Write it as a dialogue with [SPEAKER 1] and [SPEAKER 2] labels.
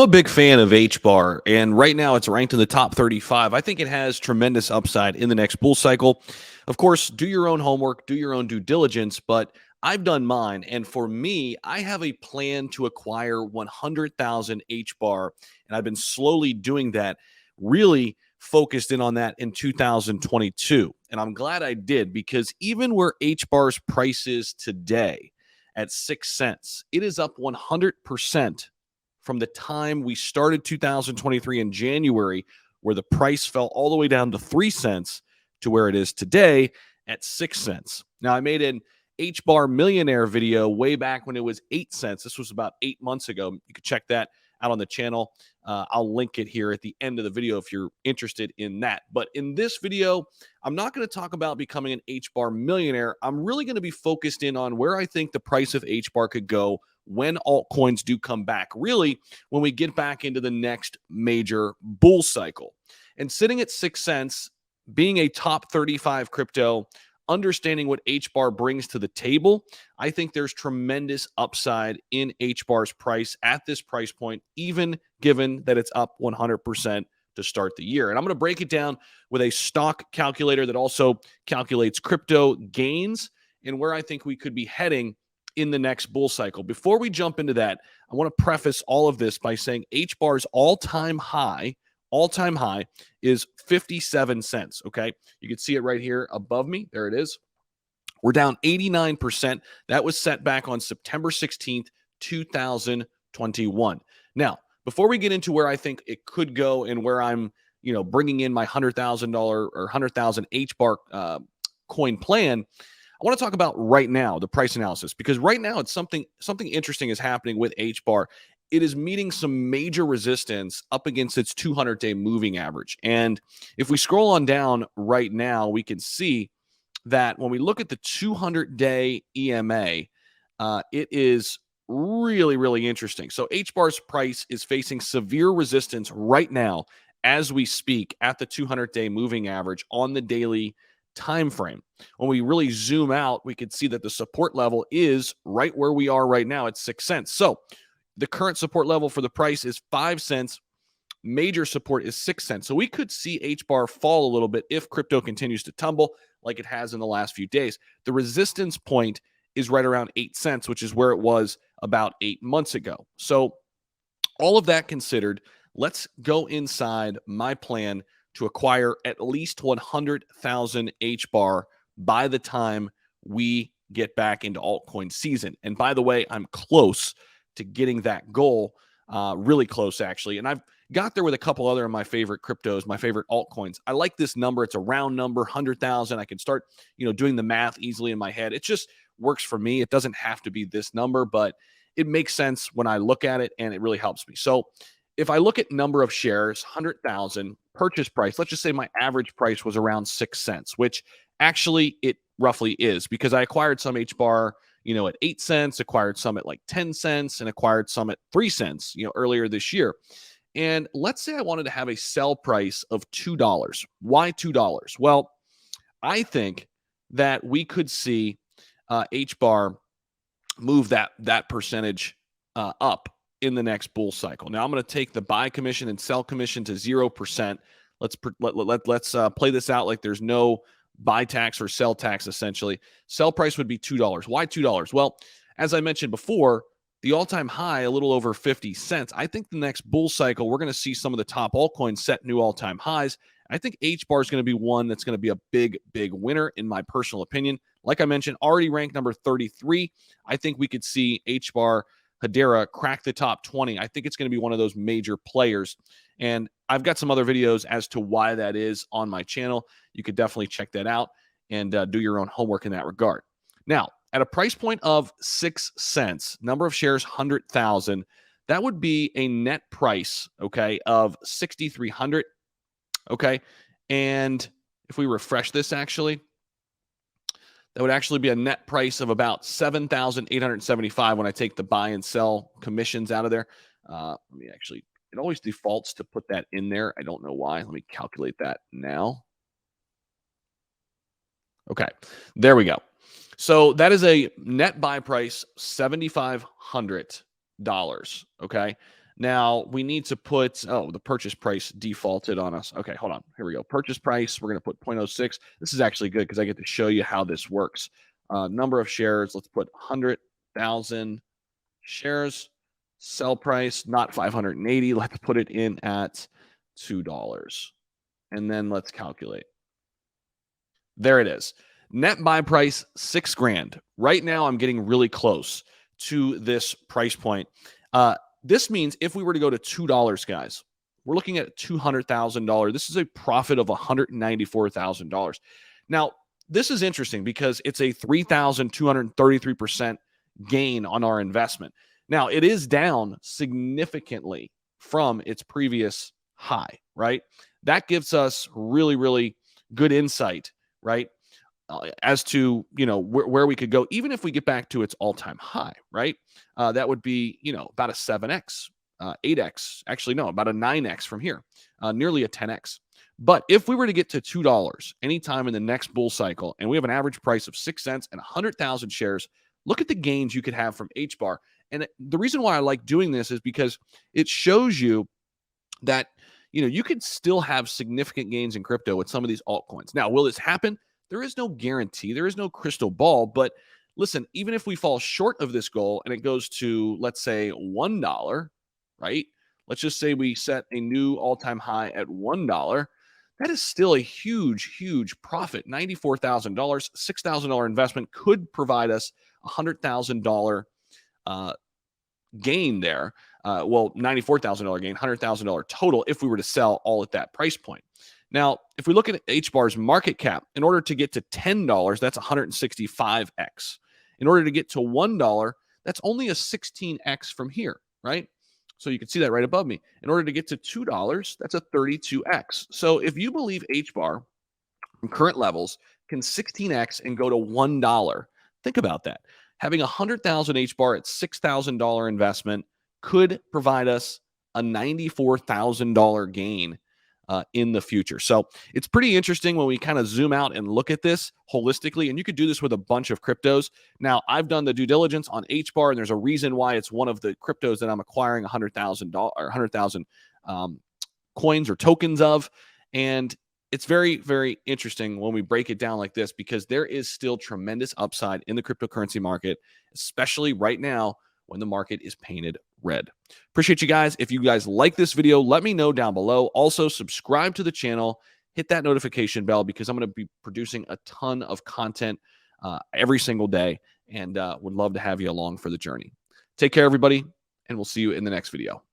[SPEAKER 1] I'm a big fan of HBAR, and right now it's ranked in the top 35. I think it has tremendous upside in the next bull cycle. Of course, do your own homework, do your own due diligence, but I've done mine. And for me, I have a plan to acquire 100,000 HBAR, and I've been slowly doing that, really focused in on that in 2022. And I'm glad I did because even where HBAR's price is today at 6 cents, it is up 100% from the time we started 2023 in January, where the price fell all the way down to 3 cents to where it is today at 6 cents. Now, I made an HBAR millionaire video way back when it was 8 cents. This was about 8 months ago. You can check that out on the channel. I'll link it here at the end of the video if you're interested in that. But in this video, I'm not going to talk about becoming an HBAR millionaire. I'm really going to be focused in on where I think the price of HBAR could go when altcoins do come back, really when we get back into the next major bull cycle. And sitting at 6 cents, being a top 35 crypto, understanding what HBAR brings to the table, I think there's tremendous upside in HBAR's price at this price point, even given that it's up 100% to start the year. And I'm going to break it down with a stock calculator that also calculates crypto gains and where I think we could be heading in the next bull cycle. Before we jump into that, I want to preface all of this by saying HBAR's all-time high is 57 cents, okay? You can see it right here above me. There it is. We're down 89%. That was set back on September 16th, 2021. Now, before we get into where I think it could go and where I'm, bringing in my $100,000 or 100,000 HBAR coin plan, I want to talk about right now, the price analysis, because right now it's something interesting is happening with HBAR. It is meeting some major resistance up against its 200-day moving average. And if we scroll on down right now, we can see that when we look at the 200-day EMA, it is really, really interesting. So HBAR's price is facing severe resistance right now as we speak at the 200-day moving average on the daily time frame. When we really zoom out, we can see that the support level is right where we are right now at 6 cents. So the current support level for the price is 5 cents. Major support is 6 cents. So we could see HBAR fall a little bit if crypto continues to tumble like it has in the last few days. The resistance point is right around 8 cents, which is where it was about 8 months ago. So all of that considered, let's go inside my plan to acquire at least 100,000 HBAR by the time we get back into altcoin season. And by the way, I'm close to getting that goal, really close actually. And I've got there with a couple other of my favorite cryptos, my favorite altcoins. I like this number. It's a round number, 100,000. I can start, doing the math easily in my head. It just works for me. It doesn't have to be this number, but it makes sense when I look at it and it really helps me. So if I look at number of shares, 100,000, purchase price, let's just say my average price was around 6 cents, which actually it roughly is because I acquired some HBAR, at 8 cents, acquired some at like 10 cents, and acquired some at 3 cents, earlier this year. And let's say I wanted to have a sell price of $2. Why $2? Well, I think that we could see HBAR move that percentage up in the next bull cycle. Now I'm going to take the buy commission and sell commission to 0%. Let's play this out like there's no buy tax or sell tax, essentially. Sell price would be $2. Why $2? Well, as I mentioned before, the all-time high, a little over 50 cents. I think the next bull cycle, we're going to see some of the top altcoins set new all-time highs. I think HBAR is going to be one that's going to be a big, big winner, in my personal opinion. Like I mentioned, already ranked number 33. I think we could see HBAR HEDERA crack the top 20. I think it's going to be one of those major players. And I've got some other videos as to why that is on my channel. You could definitely check that out and do your own homework in that regard. Now, at a price point of 6 cents, number of shares 100,000, that would be a net price, okay, of 6,300, okay? And if we refresh this actually, that would actually be a net price of about 7,875 when I take the buy and sell commissions out of there. Let me actually, it always defaults to put that in there. I don't know why. Let me calculate that now. Okay, there we go. So that is a net buy price, $7,500. Okay. Now we need to put, oh, the purchase price defaulted on us. Okay, hold on. Here we go. Purchase price, we're going to put 0.06. This is actually good because I get to show you how this works. Number of shares, let's put 100,000 shares. Sell price, not 580. Let's put it in at $2. And then let's calculate. There it is. Net buy price, 6 grand. Right now, I'm getting really close to this price point. This means if we were to go to $2, guys, we're looking at $200,000. This is a profit of $194,000. Now, this is interesting because it's a 3,233% gain on our investment. Now, it is down significantly from its previous high, right? That gives us really, really good insight, right? As to, where we could go, even if we get back to its all-time high, right? That would be, about a 7x, 8x, actually, no, about a 9x from here, nearly a 10x. But if we were to get to $2 anytime in the next bull cycle, and we have an average price of 6 cents and 100,000 shares, look at the gains you could have from HBAR. And the reason why I like doing this is because it shows you that, you could still have significant gains in crypto with some of these altcoins. Now, will this happen? There is no guarantee. There is no crystal ball. But listen, even if we fall short of this goal and it goes to, let's say, $1, right? Let's just say we set a new all-time high at $1. That is still a huge, huge profit. $94,000, $6,000 investment could provide us a $100,000 gain there. $94,000 gain, $100,000 total if we were to sell all at that price point. Now, if we look at HBAR's market cap, in order to get to $10, that's 165x. In order to get to $1, that's only a 16x from here, right? So you can see that right above me. In order to get to $2, that's a 32x. So if you believe HBAR from current levels can 16x and go to $1, think about that. Having 100,000 HBAR at $6,000 investment could provide us a $94,000 gain in the future. So it's pretty interesting when we kind of zoom out and look at this holistically, and you could do this with a bunch of cryptos. Now, I've done the due diligence on HBAR, and there's a reason why it's one of the cryptos that I'm acquiring $100,000 or 100,000 coins or tokens of. And it's very, very interesting when we break it down like this, because there is still tremendous upside in the cryptocurrency market, especially right now when the market is painted red. Appreciate you guys. If you guys like this video, let me know down below. Also, subscribe to the channel, hit that notification bell, because I'm going to be producing a ton of content every single day, and would love to have you along for the journey. Take care, everybody, and we'll see you in the next video.